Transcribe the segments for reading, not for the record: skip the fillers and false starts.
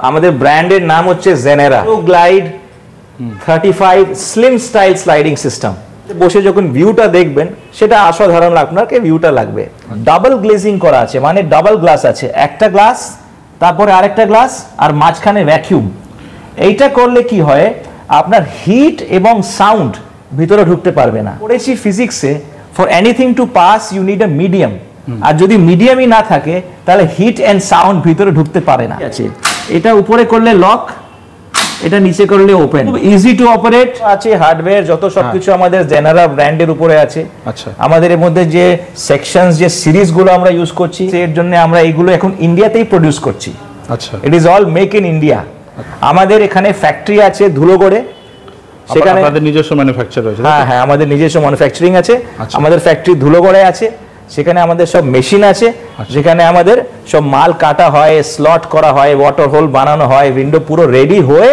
আমাদের ব্র্যান্ডের নাম হচ্ছে Genera glide 35 slim style sliding system. বসে যখন ভিউটা দেখবেন সেটা অসাধারণ আপনাকে ভিউটা লাগবে। ডাবল গ্লেজিং করা আছে, মানে ডাবল গ্লাস আছে, একটা গ্লাস তারপরে আরেকটা গ্লাস আর মাঝখানে ভ্যাকুয়াম। এইটা করলে কি হয়, আপনার হিট এবং সাউন্ড ভিতরে ঢুকতে পারবে না। পড়েছি ফিজিক্সে, for anything to pass you need a medium, আর যদি মিডিয়ামই না থাকে তাহলে হিট এন্ড সাউন্ড ভিতরে ঢুকতে পারে না। আছে এটা উপরে করলে লক, এটা নিচে করলে ওপেন, ইজি টু অপারেট আছে। হার্ডওয়্যার যত সবকিছু আমাদের জেনারা ব্র্যান্ডের উপরে আছে। আচ্ছা, আমাদের এর মধ্যে যে সেকশনস যে সিরিজ গুলো আমরা ইউজ করছি এর জন্য আমরা এইগুলো এখন ইন্ডিয়াতেই প্রডিউস করছি। আচ্ছা, it is all make in India. আমাদের এখানে ফ্যাক্টরি আছে ধুলোগড়ে, সেখানে আমাদের নিজস্ব ম্যানুফ্যাকচার রয়েছে। হ্যাঁ, আমাদের নিজস্ব ম্যানুফ্যাকচারিং আছে। আমাদের ফ্যাক্টরি ধুলোগড়ে আছে, সেখানে আমাদের সব মেশিন আছে, যেখানে আমাদের সব মাল কাটা হয়, স্লট করা হয়, ওয়াটার হোল বানানো হয়, উইন্ডো পুরো রেডি হয়ে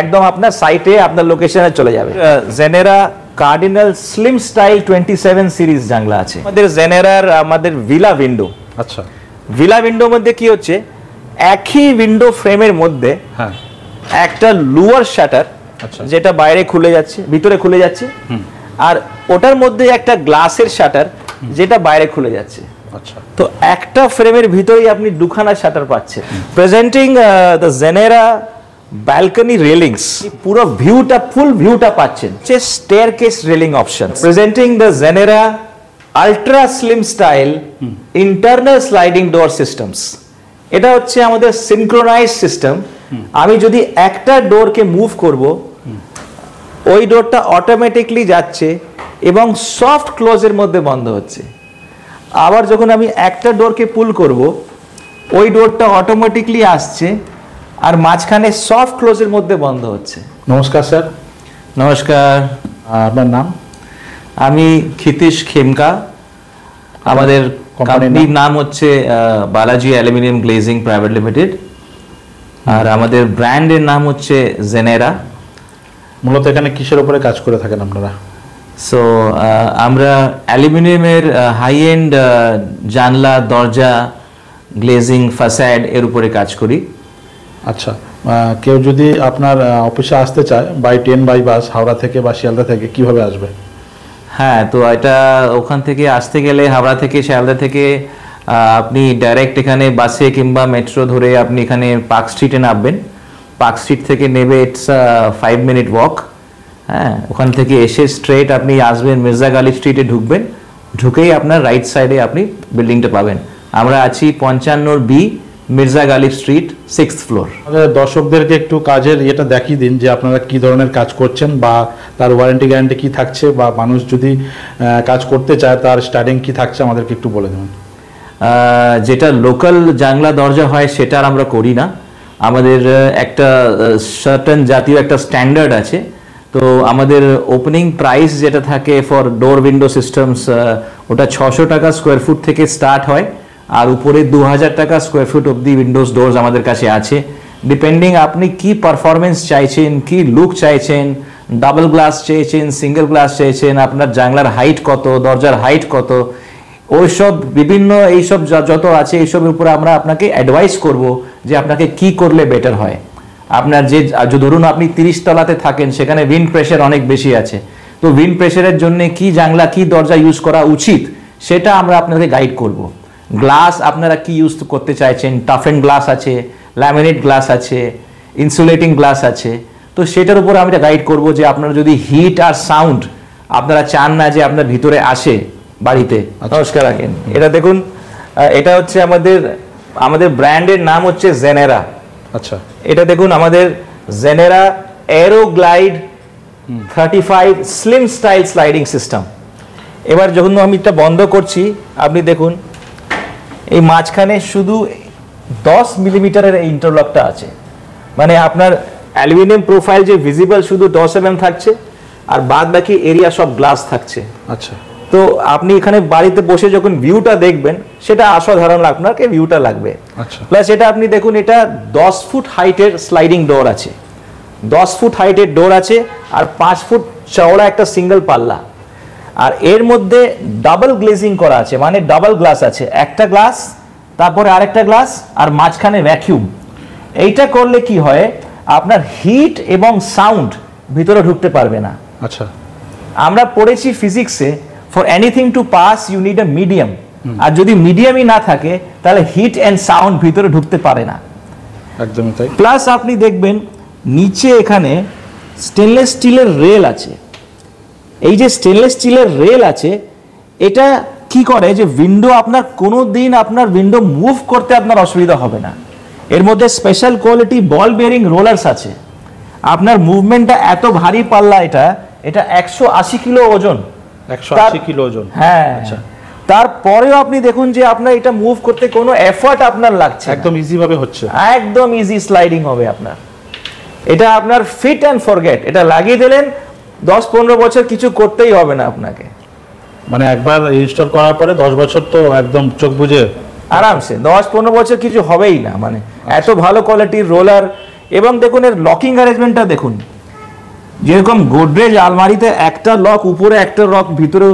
একদম আপনার সাইটে আপনার লোকেশনে চলে যাবে। Genera cardinal slim style 27 series জানলা আছে আমাদের জেনেরার। আমাদের ভিলা উইন্ডো। আচ্ছা, ভিলা উইন্ডোর মধ্যে কি হচ্ছে, একই উইন্ডো ফ্রেমের মধ্যে একটা লোয়ার শাটার যেটা বাইরে খুলে যাচ্ছে, ভিতরে খুলে যাচ্ছে, আর ওটার মধ্যে একটা গ্লাসের শাটার যেটা বাইরে খুলে যাচ্ছে। আচ্ছা, তো একটা ফ্রেমের ভিতরেই আপনি দুখানা শাটার পাচ্ছেন। Presenting the Genera balcony railings, পুরো ভিউটা ফুল ভিউটা পাচ্ছেন। যে staircase railing option. Presenting the genera ultra slim style internal sliding door systems. এটা হচ্ছে আমাদের সিনক্রোনাইজ সিস্টেম। আমি যদি একটা ডোরকে মুভ করব, ওই ডোরটা অটোমেটিকলি যাচ্ছে এবং সফট ক্লোজের মধ্যে বন্ধ হচ্ছে। আবার যখন আমি একটা ডোরকে পুল করব, ওই ডোরটা অটোমেটিকলি আসছে আর মাঝখানে সফট ক্লোজের মধ্যে বন্ধ হচ্ছে। নমস্কার স্যার। নমস্কার, আপনার নাম? আমি ক্ষিতীশ খেমকা। আমাদের কোম্পানির নাম হচ্ছে Balaji aluminium glazing private limited, আর আমাদের ব্র্যান্ডের নাম হচ্ছে জেনেরা। মূলত এখানে কিসের উপরে কাজ করে থাকেন আপনারা? সো আমরা অ্যালুমিনিয়ামের হাই এন্ড জানলা, দরজা, গ্লেজিং, ফাসাড এর উপরে কাজ করি। আচ্ছা, কেউ যদি আপনার অফিসে আসতে চায় by train by bus, Howrah থেকে বা শিয়ালদা থেকে, কিভাবে আসবে? হ্যাঁ, তো এটা ওখান থেকে আসতে গেলে হাওড়া থেকে, শিয়ালদা থেকে আপনি ডাইরেক্ট এখানে বাসে কিংবা মেট্রো ধরে আপনি এখানে পার্ক স্ট্রিটে নামবেন। পার্ক স্ট্রিট থেকে নেবে ইটস 5 মিনিট ওয়াক। হ্যাঁ, ওখান থেকে এসে স্ট্রেট আপনি আসবেন, মির্জা গালিব স্ট্রিটে ঢুকবেন, ঢুকেই আপনার রাইট সাইডে আপনি বিল্ডিংটা পাবেন। আমরা আছি 55B Mirza Ghalib street, 6th floor. দর্শকদেরকে একটু কাজের এটা দেখিয়ে দিন যে আপনারা কি ধরনের কাজ করছেন বা তার ওয়ারেন্টি গ্যারান্টি কি থাকছে, বা মানুষ যদি কাজ করতে চায় তার স্টার্টিং কি থাকছে আমাদেরকে একটু বলে দেবেন। যেটা লোকাল জানলা দরজা হয় সেটা আর আমরা করি না। আমাদের একটা সার্টেন জাতীয় একটা স্ট্যান্ডার্ড আছে। তো আমাদের ওপেনিং প্রাইস যেটা থাকে ফর ডোর উইন্ডো সিস্টেমস, ওটা 600 টাকা স্কোয়ার ফুট থেকে স্টার্ট হয়, আর উপরে 2000 টাকা স্কোয়ার ফুট অব্দি উইন্ডোজ ডোরস আমাদের কাছে আছে। ডিপেন্ডিং আপনি কি পারফরমেন্স চাইছেন, কি লুক চাইছেন, ডাবল গ্লাস চাইছেন, সিঙ্গেল গ্লাস চাইছেন, আপনার জানলার হাইট কত, দরজার হাইট কত, ওইসব বিভিন্ন এইসব যত আছে এইসবের উপরে আমরা আপনাকে অ্যাডভাইস করব যে আপনাকে কি করলে বেটার হয়। আপনার যে ধরুন আপনি 30 তলাতে থাকেন, সেখানে উইন্ড প্রেশার অনেক বেশি আছে, তো উইন্ড প্রেশারের জন্য কি জানলা কি দরজা ইউজ করা উচিত সেটা আমরা আপনাকে গাইড করব। গ্লাস আপনারা কি ইউজ করতে চাইছেন, টাফেন গ্লাস আছে, ল্যামিনেট গ্লাস আছে, ইনসুলেটিং গ্লাস আছে, তো সেটার উপর আমরা গাইড করব যে আপনারা যদি হিট আর সাউন্ড আপনারা চান না যে আপনার ভিতরে আসে বাড়িতে। নমস্কার, রাখেন এটা দেখুন, এটা হচ্ছে আমাদের ব্র্যান্ডের নাম হচ্ছে জেনেরা। আচ্ছা, এটা দেখুন আমাদের Genera aero glide 35 slim style sliding system. এবার যখন আমি এটা বন্ধ করছি, আপনি দেখুন এই মাঝখানে শুধু 10 মিলিমিটারের এই ইন্টারলকটা আছে, মানে আপনার অ্যালুমিনিয়াম প্রোফাইল যে ভিজিবল শুধু 10 mm থাকছে, আর বাদ বাকি এরিয়া সব গ্লাস থাকছে। আচ্ছা, তো আপনি এখানে বাড়িতে বসে যখন ভিউটা দেখবেন সেটা অসাধারণ আপনাকে ভিউটা লাগবে। আচ্ছা, প্লাস এটা আপনি দেখুন, এটা 10 ফুট হাইটের স্লাইডিং ডোর আছে, 10 ফুট হাইটের ডোর আছে, আর 5 ফুট চওড়া একটা সিঙ্গেল পাল্লা, আর এর মধ্যে ডাবল গ্লেজিং করা আছে, মানে ডাবল গ্লাস আছে, একটা গ্লাস তারপরে আরেকটা গ্লাস আর মাঝখানে ভ্যাকুয়াম। এইটা করলে কি হয়, আপনার হিট এবং সাউন্ড ভিতরে ঢুকতে পারবে না। আচ্ছা, আমরা পড়েছি ফিজিক্সে, for anything to pass you need a medium, আর যদি মিডিয়ামই না থাকে তাহলে হিট অ্যান্ড সাউন্ড ভিতরে ঢুকতে পারে না। একদমই তাই। প্লাস আপনি দেখবেন নিচে এখানে স্টেনলেস স্টিলের রেল আছে। এই যে স্টেনলেস স্টিলের রেল আছে, এটা কি করে যে উইন্ডো আপনার কোনো দিন আপনার উইন্ডো মুভ করতে আপনার অসুবিধা হবে না। এর মধ্যে স্পেশাল কোয়ালিটি বল বেয়ারিং রোলার্স আছে। আপনার মুভমেন্টটা এত ভারী পাল্লা, এটা 180 কিলো ওজন। 180 কিলো ওজন? হ্যাঁ। আচ্ছা, তারপরেও আপনি দেখুন যে আপনার এটা মুভ করতে কোনো এফর্ট আপনার লাগছে, একদম ইজি ভাবে হচ্ছে, একদম ইজি স্লাইডিং হবে আপনার। এটা আপনার ফিট অ্যান্ড ফরগেট, এটা লাগিয়ে দিলেন 10-15 বছর কিছু করতেই হবে না আপনাকে। মানে একবার ইনস্টল করার পরে 10 বছর তো একদম চোখ বুজে আরামসে, 10-15 বছর কিছু হবেই না। মানে এত ভালো কোয়ালিটির রোলার। এবং দেখুন এর লকিং অ্যারেঞ্জমেন্টটা দেখুন, যেরকম গোদরেজ আলমারিতে একটা লক উপরে, একটা লক ভিতরে,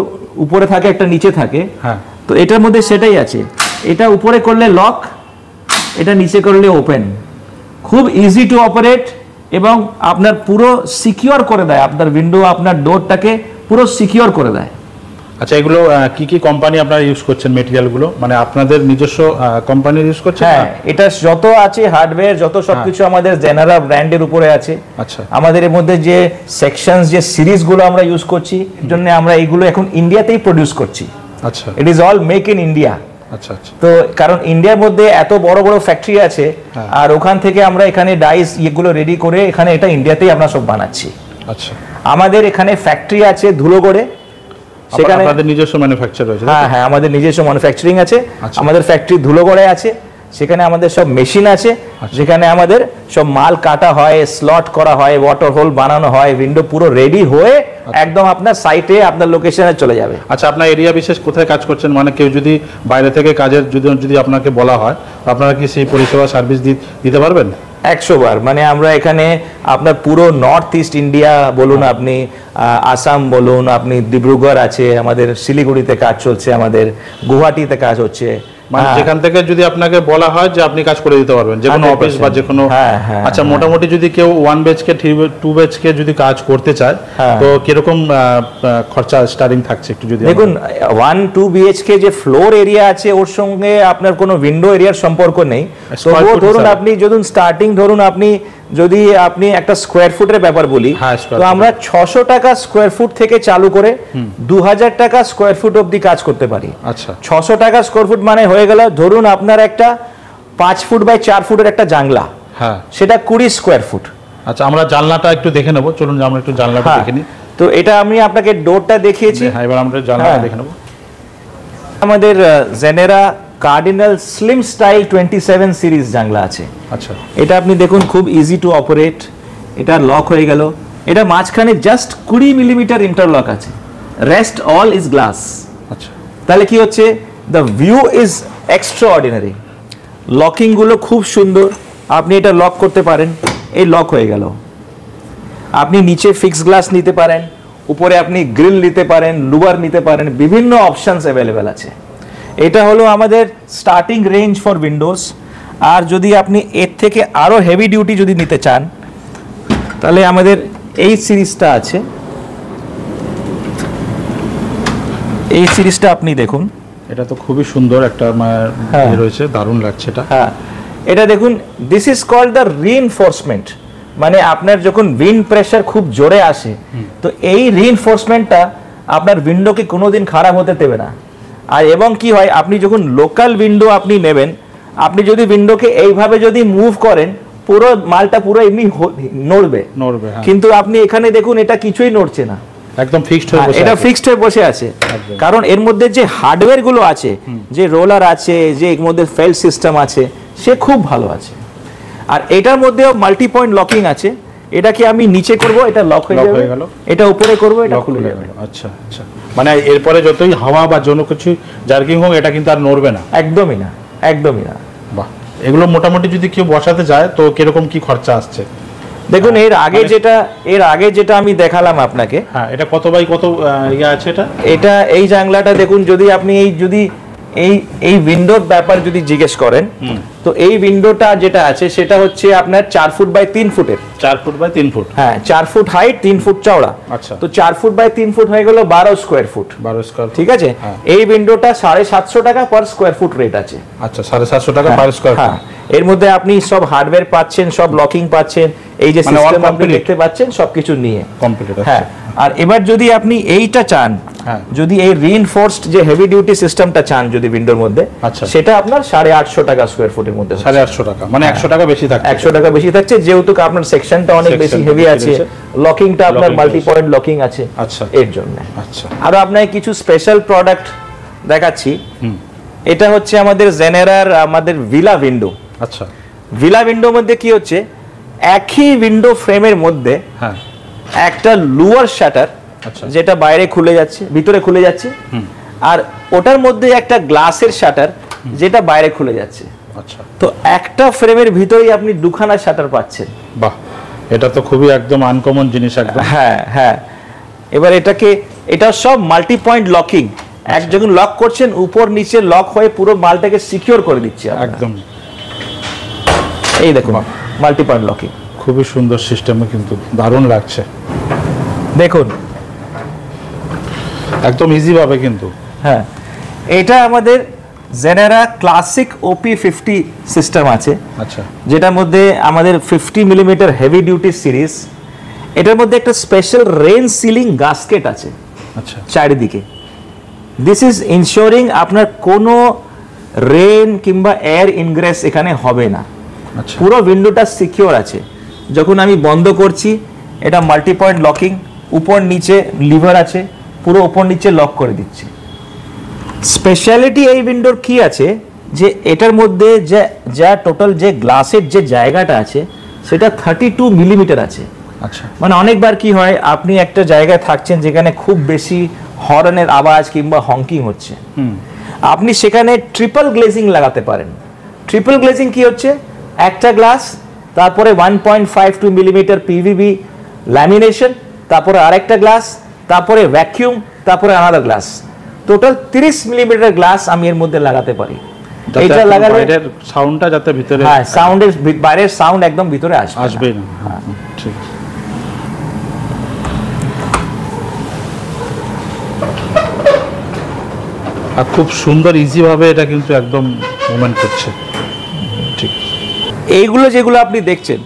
উপরে থাকে, একটা নিচে থাকে, হ্যাঁ, তো এটার মধ্যে সেটাই আছে। এটা উপরে করলে লক, এটা নিচে করলে ওপেন। খুব ইজি টু অপারেট এবং আপনার পুরো সিকিউর করে দেয়, আপনার উইন্ডো, আপনার ডোরটাকে পুরো সিকিউর করে দেয়। আচ্ছা, এগুলো কি কি কোম্পানি আপনারা ইউজ করছেন মেটেরিয়ালগুলো? মানে আপনাদের নিজস্ব কোম্পানি ইউজ করছেন? হ্যাঁ, এটা যত আছে হার্ডওয়্যার, যত সবকিছু আমাদের জেনারা ব্র্যান্ডের উপরে আছে। আচ্ছা, আমাদের এর মধ্যে যে সেকশনস, যে সিরিজগুলো আমরা ইউজ করছি, এর জন্য আমরা এইগুলো এখন ইন্ডিয়াতেই প্রডিউস করছি। আচ্ছা, it is all make in India. আচ্ছা আচ্ছা। তো কারণ ইন্ডিয়ার মধ্যে এত বড় বড় ফ্যাক্টরি আছে, আর ওখান থেকে আমরা এখানে ডাইস এগুলো রেডি করে এখানে এটা ইন্ডিয়াতেই আমরা সব বানাচ্ছি। আচ্ছা, আমাদের এখানে ফ্যাক্টরি আছে ধুলোগড়ে, সেখানে আপনাদের নিজস্ব ম্যানুফ্যাকচার রয়েছে? হ্যাঁ হ্যাঁ, আমাদের নিজস্ব ম্যানুফ্যাকচারিং আছে। আমাদের ফ্যাক্টরি ধুলোগড়ে আছে, সেখানে আমাদের সব মেশিন আছে, যেখানে আমাদের সব মাল কাটা হয়, স্লট করা হয়, ওয়াটার হোল বানানো হয়, উইন্ডো পুরো রেডি হয়ে একদম আপনার সাইটে, আপনার লোকেশনে চলে যাবে। আচ্ছা, আপনার এরিয়া বিশেষ কোথায় কাজ করছেন? মানে কেউ যদি বাইরে থেকে কাজের যদি আপনাকে বলা হয়, আপনারা কি সেই পরিষেবা সার্ভিস দিতে পারবেন? 100 বার। মানে আমরা এখানে আপনার পুরো নর্থ ইস্ট ইন্ডিয়া বলুন, আপনি আসাম বলুন, আপনি ডিব্রুগড় আছে, আমাদের শিলিগুড়িতে কাজ চলছে, আমাদের গুয়াহাটিতে কাজ হচ্ছে। মানে যেখান থেকে যদি আপনাকে বলা হয় যে আপনি কাজ করে দিতে পারবেন, যে কোনো অফিস বা যে কোনো। আচ্ছা, মোটামুটি যদি কেউ 1 BHK 2 BHK যদি কাজ করতে চায়, তো কিরকম খরচা স্টার্টিং থাকছে একটু যদি? দেখুন, 1-2 BHK যে ফ্লোর এরিয়া আছে, ওর সঙ্গে আপনার কোনো উইন্ডো এরিয়ার সম্পর্ক নেই। তবুও ধরুন আপনি যখন স্টার্টিং, ধরুন আপনি একটা স্কোয়ার ফুটের ব্যাপার বলি, তো আমরা 600 টাকা স্কোয়ার ফুট থেকে চালু করে 2000 টাকা স্কোয়ার ফুট অবধি কাজ করতে পারি। আচ্ছা, 600 টাকা স্কোয়ার ফুট মানে হয়ে গেল, ধরুন আপনার একটা 5 ফুট বাই 4 ফুটের একটা জানলা, হ্যাঁ, সেটা 20 স্কোয়ার ফুট। আচ্ছা, আমরা জানলাটা একটু দেখে নেবো, চলুন আমরা একটু জানলাটা দেখে নিই। তো এটা আমি আপনাকে ডোরটা দেখিয়েছি, হ্যাঁ, এবার আমরা জানলাটা দেখে নেবো। আমাদের genera cardinal slim style 27 series জানলা আছে। আচ্ছা, এটা আপনি দেখুন খুব ইজি টু অপারেট, এটা লক হয়ে গেল। এটা মাঝখানে জাস্ট 20 মিলিমিটার ইন্টারলক আছে, রেস্ট অল ইজ গ্লাস। আচ্ছা, তাহলে কি হচ্ছে, the view is extra ordinary. Locking গুলো খুব সুন্দর, আপনি এটা লক করতে পারেন, এই লক হয়ে গেল। আপনি নিচে ফিক্স গ্লাস নিতে পারেন, উপরে আপনি গ্রিল নিতে পারেন, লুবার নিতে পারেন, বিভিন্ন অপশনস অ্যাভেলেবেল আছে। এটা হলো আমাদের স্টার্টিং রেঞ্জ ফর উইন্ডোজ। আর যদি আপনি এর থেকে আরো হেভি ডিউটি যদি নিতে চান, তাহলে আমাদের এই সিরিজটা আছে। এই সিরিজটা আপনি দেখুন, এটা তো খুবই সুন্দর একটা রয়েছে, দারুণ লাগছে এটা। হ্যাঁ, এটা দেখুন, this is called the reinforcement. মানে আপনার যখন উইন্ড প্রেসার খুব জোরে আসে, তো এই রিইনফোর্সমেন্টটা আপনার উইন্ডোকে কোনোদিন খারাপ হতে দেবে না। আর এবং কি হয়, আপনি যখন লোকাল উইন্ডো আপনি নেবেন, আপনি যদি উইন্ডোকে এইভাবে যদি মুভ করেন, পুরো মালটা পুরো এমনি নড়বে। কিন্তু আপনি এখানে দেখুন, এটা কিছুই নড়ছে না, একদম ফিক্সড হয়ে বসে আছে। এটা ফিক্সড হয়ে বসে আছে, কারণ এর মধ্যে যে হার্ডওয়্যার গুলো আছে, যে রোলার আছে, যে এর মধ্যে ফেল্ট সিস্টেম আছে, সে খুব ভালো আছে। আর এটার মধ্যেও মাল্টি পয়েন্ট লকিং আছে। এটাকে আমি নিচে করব, এটা লক হয়ে যাবে, এটা উপরে করব, এটা খুলে যাবে। আচ্ছা আচ্ছা, মানে এরপরে যতই হাওয়া বা কোনো কিছু জার্কিং হোক, এটা কিন্তু আর নড়বে না? একদমই না, একদমই না। বাহ, এগুলো মোটামুটি যদি কেউ বসাতে যায়, তো কিরকম কি খরচা আসছে? দেখুন, এর আগে যেটা আমি দেখালাম আপনাকে, হ্যাঁ, এটা কত বাই কত ইয়ে আছে? এটা এই জানলাটা দেখুন, যদি আপনি এই এই উইন্ডোর ব্যাপার যদি জিজ্ঞেস করেন, তো এই উইন্ডোটা যেটা আছে সেটা হচ্ছে আপনার 4 ফুট বাই 3 ফুটের। 4 ফুট বাই 3 ফুট, হ্যাঁ 4 ফুট হাইট, 3 ফুট চওড়া। আচ্ছা, তো 4 ফুট বাই 3 ফুট হয়ে গেল 12 স্কয়ার ফুট। 12 স্কয়ার, ঠিক আছে। এই উইন্ডোটা 750 টাকা পার স্কয়ার ফুট রেট আছে। আচ্ছা, 750 টাকা পার স্কয়ার ফুট। এর মধ্যে আপনি সব হার্ডওয়্যার পাচ্ছেন, সব লকিং পাচ্ছেন, এই যে সিস্টেম আপনি দেখতে পাচ্ছেন সবকিছু নিয়ে কমপ্লিট। হ্যাঁ, আর এবার যদি আপনি এইটা চান, যদি এই রিইনফোর্সড যে হেভি ডিউটি সিস্টেমটা চান যদি উইন্ডোর মধ্যে, সেটা আপনার 850 টাকা স্কয়ার ফুটের মধ্যে। 850 টাকা মানে 100 টাকা বেশি থাকছে। 100 টাকা বেশি থাকছে, যেহেতু আপনার সেকশনটা অনেক বেশি হেভি আছে, লকিংটা আপনার মাল্টি পয়েন্ট লকিং আছে। আচ্ছা, এর জন্য। আচ্ছা, আর আপনাকে কিছু স্পেশাল প্রোডাক্ট দেখাচ্ছি। এটা হচ্ছে আমাদের জেনেরার আমাদের ভিলা উইন্ডো। আচ্ছা, ভিলা উইন্ডোর মধ্যে কি হচ্ছে, একই উইন্ডো ফ্রেমের মধ্যে একটা লোয়ার শাটার, যেটা বাইরে খুলে যাচ্ছে, ভিতরে খুলে যাচ্ছে, আর ওটার মধ্যে একটা গ্লাসের শাটার যেটা বাইরে খুলে যাচ্ছে। আচ্ছা, তো একটা ফ্রেমের ভিতরেই আপনি দুখানা শাটার পাচ্ছেন। বাহ, এটা তো খুবই একদম আনকমন জিনিস একদম। হ্যাঁ হ্যাঁ, এবার এটা সব মাল্টি পয়েন্ট লকিং। এক যখন লক করছেন, উপর নিচে লক হয়ে পুরো মালটাকে সিকিউর করে দিচ্ছে একদম। এই দেখুন মাল্টি পয়েন্ট লকিং, খুবই সুন্দর সিস্টেম, কিন্তু দারুণ লাগছে দেখুন, একদম ইজি ভাবে কিন্তু। হ্যাঁ, এটা আমাদের জেনেরা ক্লাসিক OP50 সিস্টেম আছে। আচ্ছা, যেটার মধ্যে আমাদের 50 মিলিমিটার হেভি ডিউটি সিরিজ। এটার মধ্যে একটা স্পেশাল রেন সিলিং গাস্কেট আছে। আচ্ছা, চারিদিকে। দিস ইজ ইনশিওরিং আপনার কোনো রেন কিংবা এয়ার ইনগ্রেস এখানে হবে না। আচ্ছা, পুরো উইন্ডোটা সিকিউর আছে। যখন আমি বন্ধ করছি, এটা মাল্টি পয়েন্ট লকিং, উপর নিচে লিভার আছে, পুরো উপর নিচে লক করে দিচ্ছে। স্পেশালিটি এই উইন্ডোর কি আছে, যে এটার মধ্যে যা টোটাল যে গ্লাসের যে জায়গাটা আছে সেটা 32 মিলিমিটার আছে। আচ্ছা, মানে অনেকবার কি হয়, আপনি একটা জায়গায় থাকছেন যেখানে খুব বেশি হর্নের আওয়াজ কিংবা হংকিং হচ্ছে, আপনি সেখানে ট্রিপল গ্লেজিং লাগাতে পারেন। ট্রিপল গ্লেজিং কি হচ্ছে, একটা গ্লাস, তারপরে 1.52 মিলিমিটার PVB ল্যামিনেশন, তারপরে আরেকটা গ্লাস, তারপরে ভ্যাকিউম, তারপরে আলাদা গ্লাস, টোটাল 30 মিলিমিটার গ্লাস আমি এর মধ্যে লাগাতে পারি। এটা লাগালে বাইরের সাউন্ডটা যাতে ভিতরে, হ্যাঁ, সাউন্ডের বাইরের সাউন্ড একদম ভিতরে আসবে না। হ্যাঁ, ঠিক। আর খুব সুন্দর ইজি ভাবে এটা কিন্তু একদম মুভমেন্ট করছে। ঠিক, এইগুলো যেগুলো আপনি দেখছেন,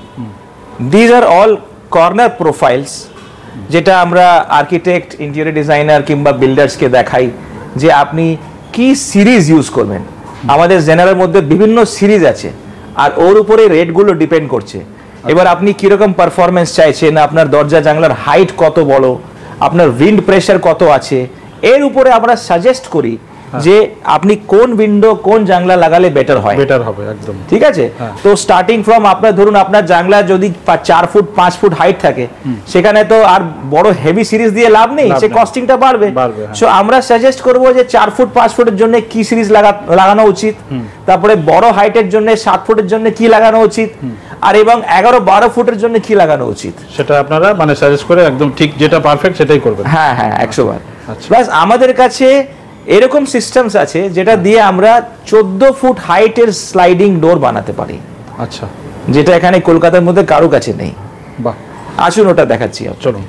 these are all corner profiles, যেটা আমরা আর্কিটেক্ট, ইন্টেরিয়র ডিজাইনার কিংবা বিল্ডার্সকে দেখাই যে আপনি কি সিরিজ ইউজ করবেন। আমাদের জেনারের মধ্যে বিভিন্ন সিরিজ আছে, আর ওর উপরে রেটগুলো ডিপেন্ড করছে। এবার আপনি কিরকম পারফরমেন্স চাইছেন, আপনার দরজা জানলার হাইট কত বড়, আপনার উইন্ড প্রেশার কত আছে, এর উপরে আমরা সাজেস্ট করি যে আপনি কোন উইন্ডো কোন জানলা লাগালে বেটার হবে একদম। ঠিক আছে, তো স্টার্টিং ফ্রম আপনার ধরুন আপনার জানলা যদি 4 ফুট 5 ফুট হাইট থাকে, সেখানে তো আর বড় হেভি সিরিজ দিয়ে লাভ নেই, সে কস্টিংটা বাড়বে। সো আমরা সাজেস্ট করব যে 4 ফুট 5 ফুটের জন্য কি সিরিজ লাগানো উচিত, তারপরে বড় হাইটের জন্য 7 ফুটের জন্য কি লাগানো উচিত, আর এবং 11-12 ফুটের জন্য কি লাগানো উচিত, সেটা আপনারা মানে সাজেস্ট করে একদম ঠিক যেটা পারফেক্ট সেটাই করবেন। হ্যাঁ হ্যাঁ, 100 বার। প্লাস আমাদের কাছে এরকম সিস্টেমস আছে যেটা দিয়ে আমরা 14 ফুট হাইটের স্লাইডিং ডোর বানাতে পারি। আচ্ছা, যেটা এখানে কলকাতার মধ্যে কারো কাছে নেই। বাহ, আসুন ওটা দেখাচ্ছি। চলুন।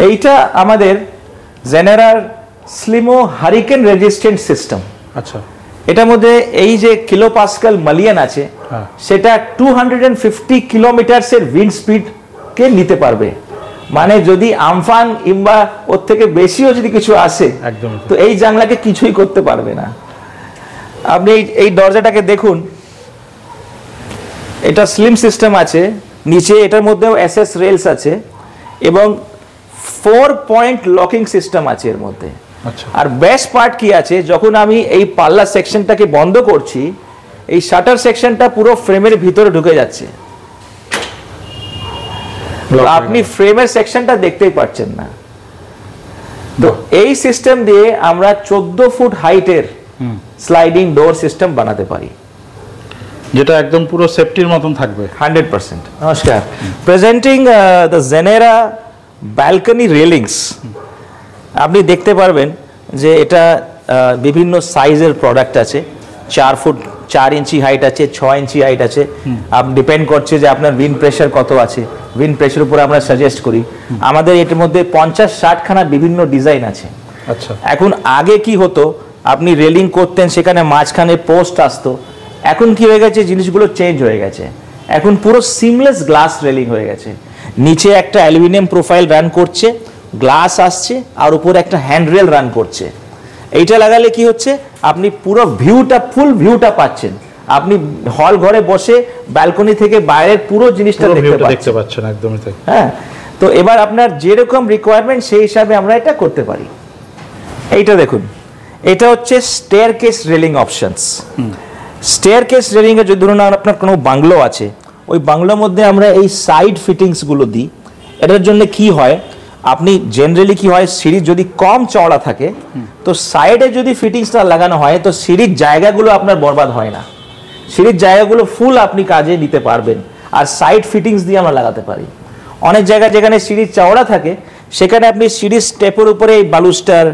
এইটা আমাদের জেনারার স্লিমো হারিকেন রেজিস্ট্যান্ট সিস্টেম। আচ্ছা, এটার মধ্যে এই যে কিলো পাস্কাল মালিয়ান আছে, সেটা 250 কিলোমিটারসের উইন্ড স্পিড কে নিতে পারবে। মানে যদি আমফান কিংবা ওর থেকে বেশিও যদি কিছু আসে, তো এই জানলাকে কিছুই করতে পারবে না। আপনি এই দরজাটাকে দেখুন, এটা স্লিম সিস্টেম আছে, নিচে এটার মধ্যেও SS রেলস আছে এবং 4 পয়েন্ট লকিং সিস্টেম আছে এর মধ্যে। আর বেস্ট পার্ট কি আছে, যখন আমি এই পাল্লা সেকশনটাকে বন্ধ করছি, এই শাটার সেকশনটা পুরো ফ্রেমের ভিতরে ঢুকে যাচ্ছে, আপনি ফ্রেমের সেকশনটা দেখতেই পাচ্ছেন না। তো এই সিস্টেম দিয়ে আমরা 14 ফুট হাইটের স্লাইডিং ডোর সিস্টেম বানাতে পারি, যেটা একদম পুরো সেফটির মতন থাকবে 100%। নমস্কার, presenting the Genera balcony railings. আপনি দেখতে পারবেন যে এটা বিভিন্ন সাইজের প্রোডাক্ট আছে, 4 ফুট 4 ইঞ্চি হাইট আছে, 6 ইঞ্চি হাইট আছে, ডিপেন্ড করছে যে আপনার উইন্ড প্রেশার কত আছে, উইন্ড প্রেশার উপর আমরা সাজেস্ট করি। আমাদের এর মধ্যে 50-60 খানা বিভিন্ন ডিজাইন আছে। আচ্ছা, এখন আগে কি হতো, আপনি রেলিং করতেন, সেখানে মাঝখানে পোস্ট আসতো। এখন কি হয়ে গেছে, জিনিসগুলো চেঞ্জ হয়ে গেছে, এখন পুরো সিমলেস গ্লাস রেলিং হয়ে গেছে। নিচে একটা অ্যালুমিনিয়াম প্রোফাইল রান করছে, গ্লাস আসছে, আর উপরে একটা হ্যান্ডরেল রান করছে। এইটা লাগালে কি হচ্ছে, আপনি পুরো ভিউটা, ফুল ভিউটা পাচ্ছেন। আপনি হল ঘরে বসে ব্যালকনি থেকে বাইরের পুরো জিনিসটা দেখতে পাচ্ছেন একদমই তাই। হ্যাঁ, তো এবার আপনার যেরকম রিকোয়ারমেন্ট সেই হিসাবে আমরা এটা করতে পারি। এইটা দেখুন, এটা হচ্ছে staircase railing options. Staircase railing এ যদি ধরুন আপনার কোনো বাংলো আছে, ওই বাংলোর মধ্যে আমরা এই সাইড ফিটিংসগুলো দিই। এটার জন্য কি হয়, আপনি জেনারেলি কি হয়, সিঁড়ি যদি কম চওড়া থাকে তো সাইডে যদি ফিটিংসটা লাগানো হয় তো সিঁড়ির জায়গাগুলো আপনার বরবাদ হয় না, সিঁড়ির জায়গাগুলো ফুল আপনি কাজে নিতে পারবেন। আর সাইড ফিটিংস দিয়ে আমরা লাগাতে পারি। অনেক জায়গায় যেখানে সিঁড়ির চওড়া থাকে সেখানে আপনি সিঁড়ির স্টেপের উপরে এই বালুস্টার,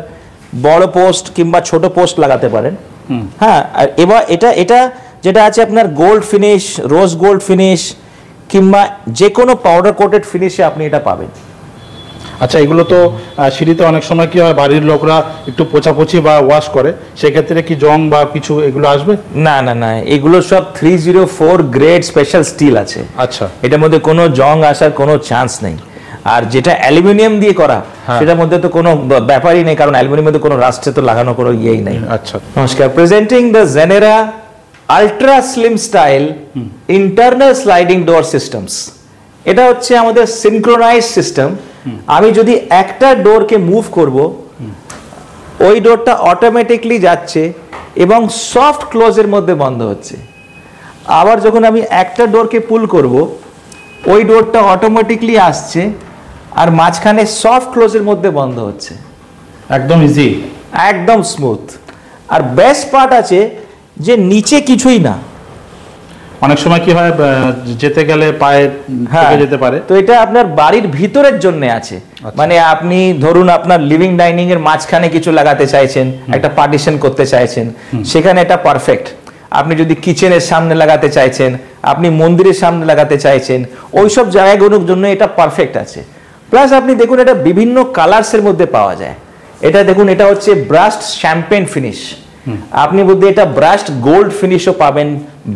বড় পোস্ট কিংবা ছোট পোস্ট লাগাতে পারেন। হ্যাঁ, আর এবার এটা যেটা আছে আপনার gold finish, rose gold finish কিংবা যে কোনো পাউডার কোটেড ফিনিশে আপনি এটা পাবেন। আচ্ছা, এগুলো তো সিঁড়িতে অনেক সময় কি হয়, বাড়ির লোকরা একটু পোছাপোছি বা ওয়াশ করে, সেক্ষেত্রে কি জং বা কিছু এগুলো আসবে? না না না, এগুলো সব 304 গ্রেড স্পেশাল স্টিল আছে। আচ্ছা, এটার মধ্যে কোনো জং আসার কোনো চান্স নেই। আর যেটা অ্যালুমিনিয়াম দিয়ে করা, সেটার মধ্যে তো কোনো ব্যাপারই নেই, কারণ অ্যালুমিনিয়ামের মধ্যে কোনো রাস্টে তো লাগানো কোনো ইয়েই নেই। আচ্ছা, নমস্কার, presenting the genera ultra slim style internal sliding door systems. এটা হচ্ছে আমাদের সিনক্রোনাইজ সিস্টেম। আমি যদি একটা ডোরকে মুভ করব, ওই ডোরটা অটোমেটিকলি যাচ্ছে এবং সফট ক্লোজের মধ্যে বন্ধ হচ্ছে। আবার যখন আমি একটা ডোরকে পুল করব, ওই ডোরটা অটোমেটিকলি আসছে আর মাঝখানে সফট ক্লোজের মধ্যে বন্ধ হচ্ছে। একদম ইজি, একদম স্মুথ। আর বেস্ট পার্ট আছে যে নিচে কিছুই না। অনেক সময় কি হয়, যেতে গেলে পায়ে ঠেকে যেতে পারে, তো এটা আপনার বাড়ির ভিতরের জন্য আছে। মানে আপনি ধরুন আপনার লিভিং ডাইনিং এর মাঝখানে কিছু লাগাতে চাইছেন, একটা পার্টিশন করতে চাইছেন, সেখানে এটা পারফেক্ট। আপনি যদি কিচেনের সামনে লাগাতে চাইছেন, আপনি মন্দিরের সামনে লাগাতে চাইছেন, ওইসব জায়গাগুলোর জন্য এটা পারফেক্ট আছে। প্লাস আপনি দেখুন এটা বিভিন্ন কালার্সের মধ্যে পাওয়া যায়। এটা দেখুন, এটা হচ্ছে ব্রাস্ট শ্যাম্পেন ফিনিশ। আপনি বলতে এটা ব্রাস্ট গোল্ড ফিনিশও পাবেন,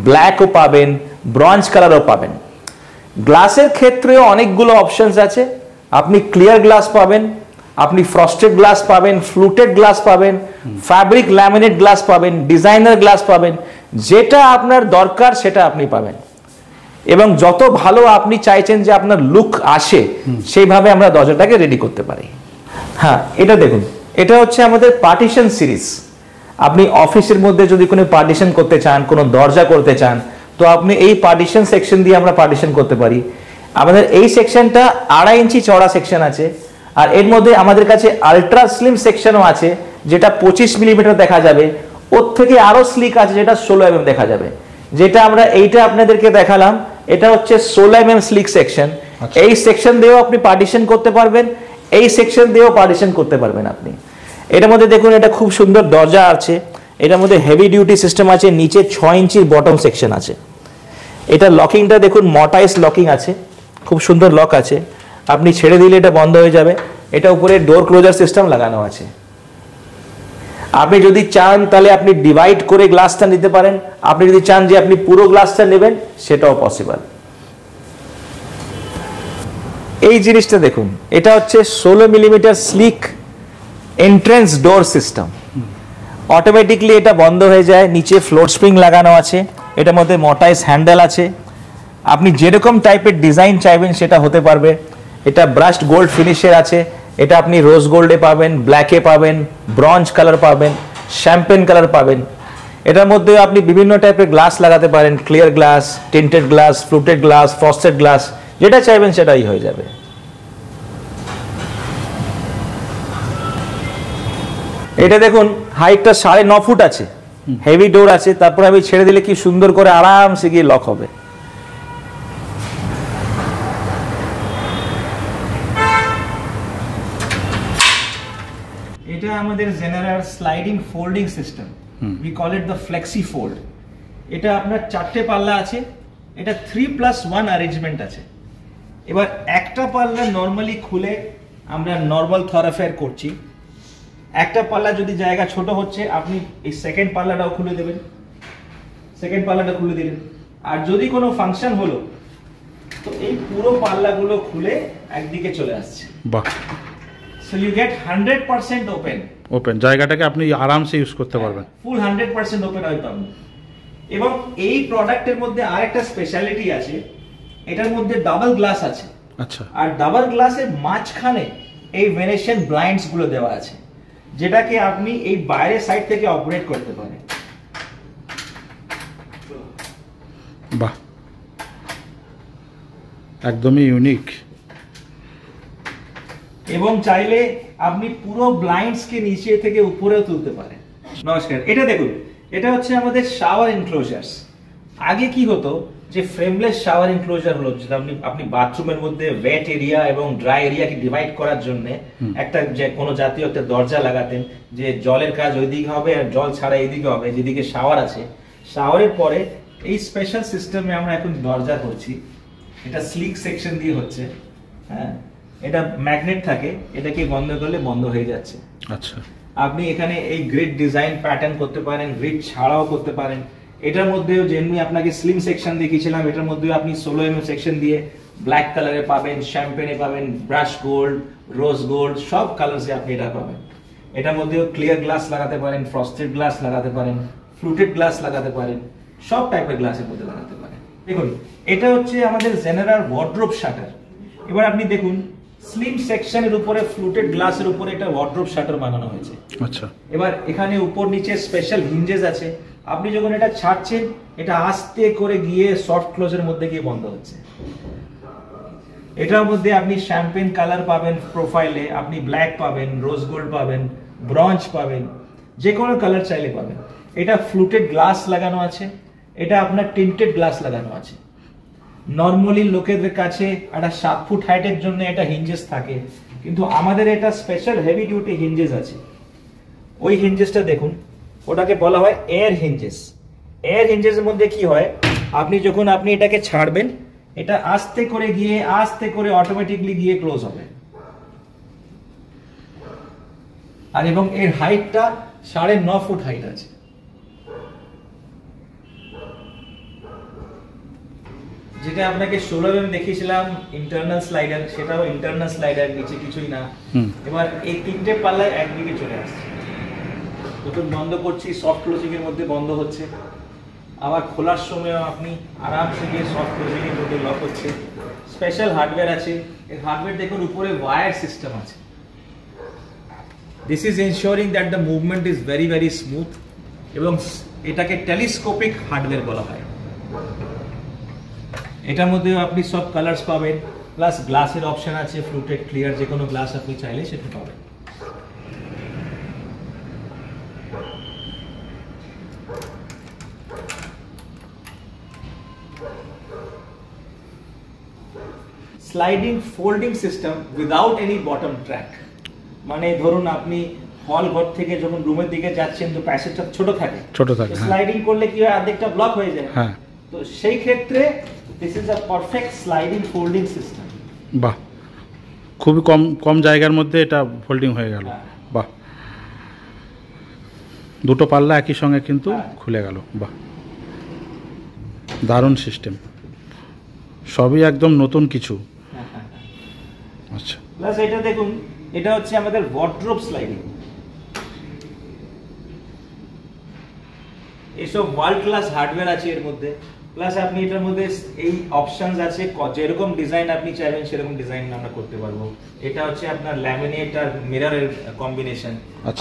ব্ল্যাকও পাবেন, ব্রঞ্জ কালারও পাবেন। গ্লাসের ক্ষেত্রেও অনেকগুলো অপশনস আছে। আপনি ক্লিয়ার গ্লাস পাবেন, আপনি ফ্রস্টেড গ্লাস পাবেন, ফ্লুটেড গ্লাস পাবেন, ফ্যাব্রিক ল্যামিনেট গ্লাস পাবেন, ডিজাইনার গ্লাস পাবেন। যেটা আপনার দরকার সেটা আপনি পাবেন। এবং যত ভালো আপনি চাইছেন যে আপনার লুক আসে, সেইভাবে আমরা দরজাটাকে রেডি করতে পারি। হ্যাঁ, এটা দেখুন, এটা হচ্ছে আমাদের পার্টিশন সিরিজ। আপনি অফিসের মধ্যে যদি কোনো পার্টিশন করতে চান, কোনো দরজা করতে চান, তো আপনি এই পার্টিশন সেকশন দিয়ে আমরা পার্টিশন করতে পারি। আমাদের এই সেকশনটা 2.5 ইঞ্চি চওড়া সেকশন আছে। আর এর মধ্যে আমাদের কাছে আলট্রা স্লিম সেকশনও আছে, যেটা 25 মিলিমিটার দেখা যাবে। ওর থেকে আরো স্লিক আছে, যেটা 16 mm দেখা যাবে। যেটা আমরা এইটা আপনাদেরকে দেখালাম, এটা হচ্ছে 16 mm স্লিক সেকশন। এই সেকশন দিয়েও আপনি পার্টিশন করতে পারবেন, এই সেকশন দিয়েও পার্টিশন করতে পারবেন আপনি। এটার মধ্যে দেখুন, এটা খুব সুন্দর দরজা আছে। এটার মধ্যে হেভি ডিউটি সিস্টেম আছে, নিচে 6 ইঞ্চির বটম সেকশন আছে। এটা লকিংটা দেখুন, মটাইস লকিং আছে, খুব সুন্দর লক আছে। আপনি ছেড়ে দিলে এটা বন্ধ হয়ে যাবে। এটা উপরে ডোর ক্লোজার সিস্টেম লাগানো আছে। আপনি যদি চান তাহলে আপনি ডিভাইড করে গ্লাসটা নিতে পারেন। আপনি যদি চান যে আপনি পুরো গ্লাসটা নেবেন, সেটাও পসিবল। এই জিনিসটা দেখুন, এটা হচ্ছে 16 মিলিমিটার স্লিক এন্ট্রেন্স ডোর সিস্টেম। অটোমেটিকলি এটা বন্ধ হয়ে যায়। নিচে ফ্লোর স্প্রিং লাগানো আছে, এটার মধ্যে মটাইস হ্যান্ডেল আছে। আপনি যেরকম টাইপের ডিজাইন চাইবেন সেটা হতে পারবে। এটা ব্রাস্ট গোল্ড ফিনিশের আছে। এটা আপনি রোজ গোল্ডে পাবেন, ব্ল্যাকে পাবেন, ব্রঞ্জ কালার পাবেন, শ্যাম্পেন কালার পাবেন। এটার মধ্যে আপনি বিভিন্ন টাইপের গ্লাস লাগাতে পারেন, clear glass, tinted glass, fluted glass, frosted glass, যেটা চাইবেন সেটাই হয়ে যাবে। এটা দেখুন, হাইটটা 9.5 ফুট আছে, হেভি ডোর আছে। তারপরে আমি ছেড়ে দিলে কি সুন্দর করে আরামসে গিয়ে লক হবে। এই এটা আমাদের general sliding folding system, we call it the flexi fold. এটা আপনার 4টে পাল্লা আছে, এটা 3+1 অ্যারেঞ্জমেন্ট আছে। এবার একটা পাল্লা নর্মালি খুলে আমরা নর্মাল থরোফেয়ার করছি, একটা পাল্লা যদি জায়গা ছোট হচ্ছে আপনি এই সেকেন্ড পাল্লাটাও খুলে দেবেন, সেকেন্ড পাল্লাটা খুলে দিলেন। আর যদি কোনো ফাংশন হলো তো এই পুরো পাল্লাগুলো খুলে একদিকে চলে আসছে। বাহ, সো ইউ গেট 100% ওপেন, জায়গাটাকে আপনি আরামসে ইউজ করতে পারবেন, ফুল 100% ওপেন হয় পাবেন। এবং এই প্রোডাক্টের মধ্যে আরেকটা স্পেশালিটি আছে, এটার মধ্যে ডাবল গ্লাস আছে। আচ্ছা, আর ডাবল গ্লাসের মাঝখানে এই ভেনেশিয়ান ব্লাইন্ডস গুলো দেওয়া আছে, যেটাকে আপনি এই বাইরের সাইড থেকে অপারেট করতে পারেন। বাহ, একদমই ইউনিক। এবং চাইলে আপনি পুরো ব্লাইন্ডস কে নিচে থেকে উপরেও তুলতে পারেন। নমস্কার, এটা দেখুন, এটা হচ্ছে আমাদের শাওয়ার এনক্লোজারস। আগে কি হতো যে ফ্রেমলেস শাওয়ার এনক্লোজার হলো, যেটা আপনি বাথরুমের মধ্যে ওয়েট এরিয়া এবং ড্রাই এরিয়াকে ডিভাইড করার জন্য একটা যে কোনো জাতীয় একটা দরজা লাগাতেন, যে জলের কাজ ওইদিকে হবে আর জল ছাড়া এইদিকে হবে, যেদিকে শাওয়ার আছে। শাওয়ারের পরে এই স্পেশাল সিস্টেমে আমরা এখন দরজা করছি, এটা স্লিক সেকশন দিয়ে হচ্ছে। হ্যাঁ, এটা ম্যাগনেট থাকে, এটাকে বন্ধ করলে বন্ধ হয়ে যাচ্ছে। আচ্ছা, আপনি এখানে এই গ্রিড ডিজাইন প্যাটার্ন করতে পারেন, গ্রিড ছাড়াও করতে পারেন। এটার মধ্যেও যেমনি আপনাকে স্লিম সেকশন দেখিয়েছিলাম, এটার মধ্যেও আপনি 16 mm সেকশন দিয়ে ব্ল্যাক কালারে পাবেন, শ্যাম্পেনে পাবেন, ব্রাশ গোল্ড, রোজ গোল্ড, সব কালার্সে আপনি এটা পাবেন। এটার মধ্যেও ক্লিয়ার গ্লাস লাগাতে পারেন, ফ্রস্টেড গ্লাস লাগাতে পারেন, ফ্লুটেড গ্লাস লাগাতে পারেন, সব টাইপের গ্লাসের মধ্যে লাগাতে পারেন। দেখুন, এটা হচ্ছে আমাদের জেনারেল ওয়ার্ড্রোব শাটার। এবার আপনি দেখুন, স্লিম সেকশনের উপরে ফ্লুটেড গ্লাসের উপরে একটা ওয়ার্ড্রোব শাটার বানানো হয়েছে। আচ্ছা, এবার এখানে উপর নিচে স্পেশাল হিঞ্জেস আছে, আপনি যখন এটা ছাড়ছেন এটা আস্তে করে গিয়ে সফট ক্লোজের মধ্যে গিয়ে বন্ধ হচ্ছে। এটার মধ্যে আপনি শ্যাম্পেন কালার পাবেন, প্রোফাইলে আপনি ব্ল্যাক পাবেন, রোজ গোল্ড পাবেন, ব্রঞ্জ পাবেন, যে কোনো কালার চাইলে পাবেন। এটা ফ্লুটেড গ্লাস লাগানো আছে, এটা আপনার টিন্টেড গ্লাস লাগানো আছে। নর্মালি লোকেদের কাছে একটা 7 ফুট হাইটের জন্য এটা হিঞ্জেস থাকে, কিন্তু আমাদের এটা স্পেশাল হেভি ডিউটি হিঞ্জেস আছে। ওই হিঞ্জেসটা দেখুন, ওটাকে বলা হয় এয়ার হিঞ্জেস। এয়ার হিঞ্জেসের মধ্যে কি হয়, আপনি যখন এটাকে ছাড়বেন, এটা আস্তে করে গিয়ে আস্তে করে অটোমেটিকলি গিয়ে ক্লোজ হবে। আর এবং এর হাইটটা 9.5 ফুট হাইট আছে। যেটা আপনাকে 16 mm দেখিয়েছিলাম ইন্টারনাল স্লাইডার, সেটাও ইন্টারনাল স্লাইডার, নিচে কিছুই না। এবার এই 3টে পাল্লায় একদিকে চলে আসছে। যখন বন্ধ করছি সফট ক্লোজিং এর মধ্যে বন্ধ হচ্ছে, আবার খোলার সময়ও আপনি আরামসে গিয়ে সফট ক্লোজিং এর মধ্যে লক হচ্ছে। স্পেশাল হার্ডওয়্যার আছে, এই হার্ডওয়্যার দেখুন উপরে ওয়্যার সিস্টেম আছে। This is ensuring that the movement is very very smooth, এবং এটাকে টেলিস্কোপিক হার্ডওয়্যার বলা হয়। এটার মধ্যে আপনি সব কালার্স পাবেন, প্লাস গ্লাসের অপশন আছে, ফ্লুটেড, ক্লিয়ার, যে কোনো গ্লাস আপনি চাইলে সেটা পাবেন। Sliding folding system without any bottom track. মানে ধরুন আপনি হল ঘর থেকে যখন রুমের দিকে যাচ্ছেন তো প্যাসেজটা ছোট থাকে, স্লাইডিং করলে কি হয়, অর্ধেকটা ব্লক হয়ে যায়। তো সেই ক্ষেত্রে this is a perfect sliding folding system. বাহ, খুবই কম কম জায়গার মধ্যে এটা ফোল্ডিং হয়ে গেল। বাহ, দুটো পাল্লা একই সঙ্গে কিন্তু খুলে গেল। বাহ, দারুণ সিস্টেম, সবই একদম নতুন কিছু। আচ্ছা, প্লাস এটা দেখুন, এটা হচ্ছে আমাদের ওয়ার্ড্রোব স্লাইডিং। এসব ওয়ার্ল্ড ক্লাস হার্ডওয়্যার আছে এর মধ্যে, প্লাস আপনি এটার মধ্যে এই অপশনস আছে, যেরকম ডিজাইন আপনি চাইবেন সেরকম ডিজাইন আমরা করতে পারবো। এটা হচ্ছে আপনার ল্যামিনেট আর মিররের কম্বিনেশন।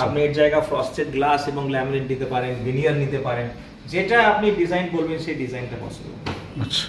আপনি এর জায়গা ফ্রস্টেড গ্লাস এবং ল্যামিনেট দিতে পারেন, ভিনিয়ার নিতে পারেন, যেটা আপনি ডিজাইন বলবেন সেই ডিজাইনটা পসিবল। আচ্ছা।